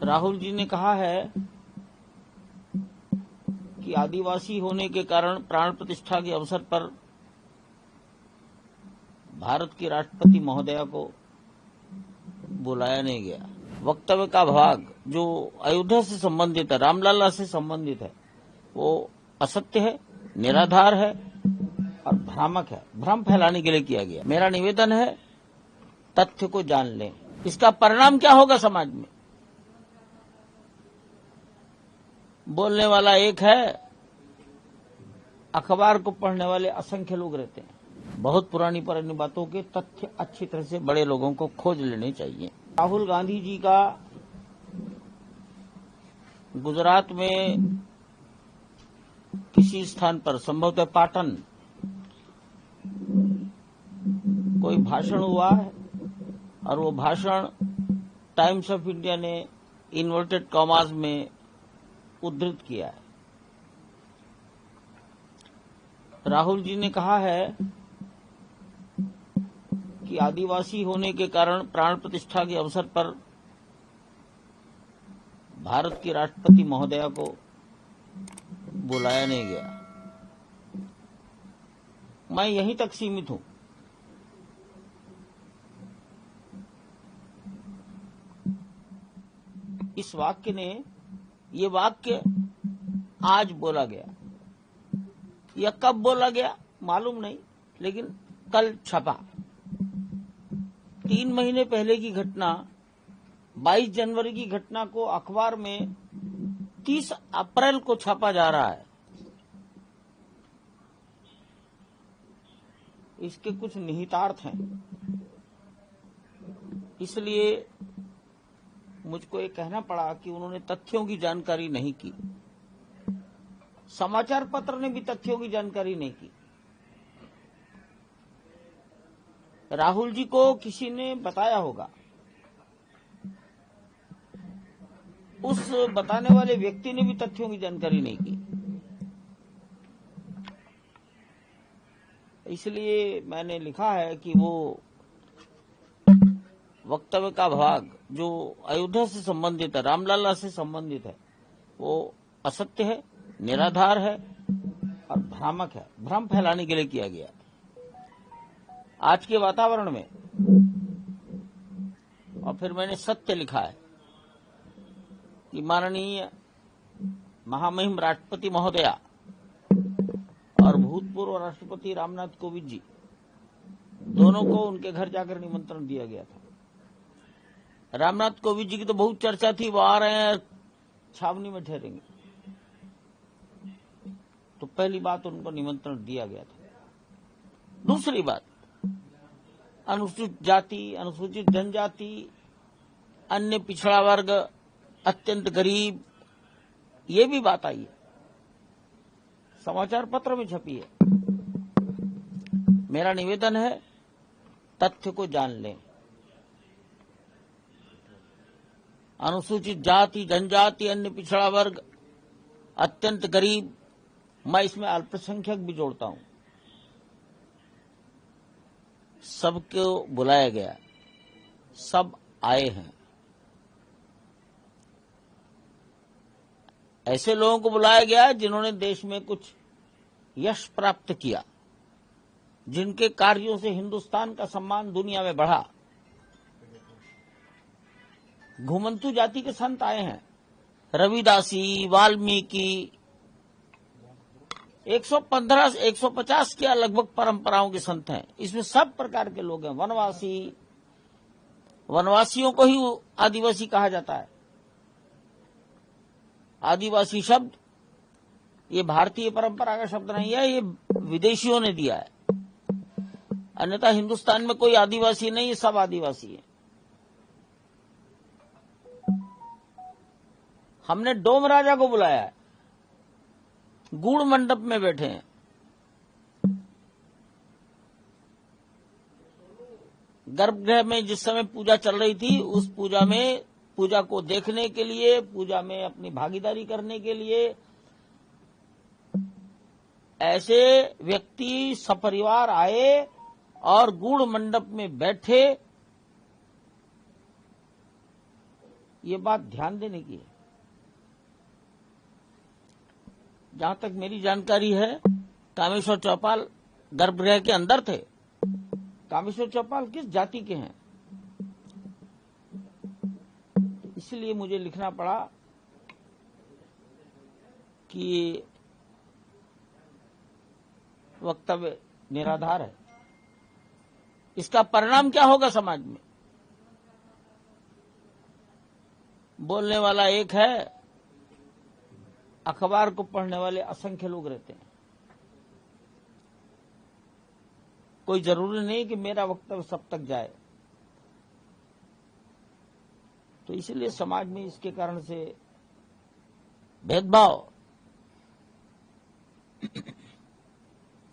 राहुल जी ने कहा है कि आदिवासी होने के कारण प्राण प्रतिष्ठा के अवसर पर भारत की राष्ट्रपति महोदया को बुलाया नहीं गया। वक्तव्य का भाग जो अयोध्या से संबंधित है, रामलला से संबंधित है, वो असत्य है, निराधार है और भ्रामक है, भ्रम फैलाने के लिए किया गया। मेरा निवेदन है तथ्य को जान लें। इसका परिणाम क्या होगा समाज में? बोलने वाला एक है, अखबार को पढ़ने वाले असंख्य लोग रहते हैं। बहुत पुरानी पुरानी बातों के तथ्य अच्छी तरह से बड़े लोगों को खोज लेने चाहिए। राहुल गांधी जी का गुजरात में किसी स्थान पर, संभवतः पाटन, कोई भाषण हुआ है और वो भाषण टाइम्स ऑफ इंडिया ने इन्वर्टेड कॉमास में उद्धृत किया है। राहुल जी ने कहा है कि आदिवासी होने के कारण प्राण प्रतिष्ठा के अवसर पर भारत की राष्ट्रपति महोदया को बुलाया नहीं गया। मैं यहीं तक सीमित हूं। इस वाक्य ने, ये वाक्य आज बोला गया या कब बोला गया मालूम नहीं, लेकिन कल छपा। 3 महीने पहले की घटना, 22 जनवरी की घटना को अखबार में 30 अप्रैल को छापा जा रहा है। इसके कुछ निहितार्थ हैं, इसलिए मुझको ये कहना पड़ा कि उन्होंने तथ्यों की जानकारी नहीं की। समाचार पत्र ने भी तथ्यों की जानकारी नहीं की। राहुल जी को किसी ने बताया होगा, उस बताने वाले व्यक्ति ने भी तथ्यों की जानकारी नहीं की। इसलिए मैंने लिखा है कि वो वक्तव्य का भाग जो अयोध्या से संबंधित है, रामलला से संबंधित है, वो असत्य है, निराधार है और भ्रामक है, भ्रम फैलाने के लिए किया गया। आज के वातावरण में, और फिर मैंने सत्य लिखा है कि माननीय महामहिम राष्ट्रपति महोदया और भूतपूर्व राष्ट्रपति रामनाथ कोविंद जी दोनों को उनके घर जाकर निमंत्रण दिया गया था। रामनाथ कोविंद जी की तो बहुत चर्चा थी, वो आ रहे हैं, छावनी में ठहरेंगे। तो पहली बात, उनको निमंत्रण दिया गया था। दूसरी बात, अनुसूचित जाति, अनुसूचित जनजाति, अन्य पिछड़ा वर्ग, अत्यंत गरीब, ये भी बात आई है, समाचार पत्र में छपी है। मेरा निवेदन है तथ्य को जान लें। अनुसूचित जाति, जनजाति, अन्य पिछड़ा वर्ग, अत्यंत गरीब, मैं इसमें अल्पसंख्यक भी जोड़ता हूं, सबको बुलाया गया, सब आए हैं। ऐसे लोगों को बुलाया गया जिन्होंने देश में कुछ यश प्राप्त किया, जिनके कार्यों से हिंदुस्तान का सम्मान दुनिया में बढ़ा। घुमंतु जाति के संत आए हैं, रविदासी, वाल्मीकि, 115 150 के लगभग परंपराओं के संत हैं। इसमें सब प्रकार के लोग हैं। वनवासी, वनवासियों को ही आदिवासी कहा जाता है। आदिवासी शब्द ये भारतीय परंपरा का शब्द नहीं है, ये विदेशियों ने दिया है। अन्यथा हिंदुस्तान में कोई आदिवासी नहीं है, सब आदिवासी है। हमने डोम राजा को बुलाया है, गुड़ मंडप में बैठे हैं। गर्भगृह में जिस समय पूजा चल रही थी, उस पूजा में, पूजा को देखने के लिए, पूजा में अपनी भागीदारी करने के लिए ऐसे व्यक्ति सपरिवार आए और गुड़ मंडप में बैठे। ये बात ध्यान देने की है। जहां तक मेरी जानकारी है, कामेश्वर चौपाल गर्भगृह के अंदर थे। कामेश्वर चौपाल किस जाति के हैं, इसलिए मुझे लिखना पड़ा कि वक्तव्य निराधार है। इसका परिणाम क्या होगा समाज में? बोलने वाला एक है, अखबार को पढ़ने वाले असंख्य लोग रहते हैं। कोई जरूरी नहीं कि मेरा वक्तव्य सब तक जाए। तो इसलिए समाज में इसके कारण से भेदभाव,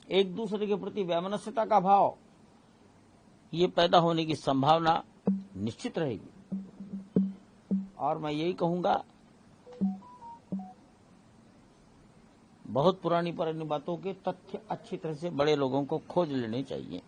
एक दूसरे के प्रति वैमनस्यता का भाव, ये पैदा होने की संभावना निश्चित रहेगी। और मैं यही कहूंगा, बहुत पुरानी बातों के तथ्य अच्छी तरह से बड़े लोगों को खोज लेने चाहिए।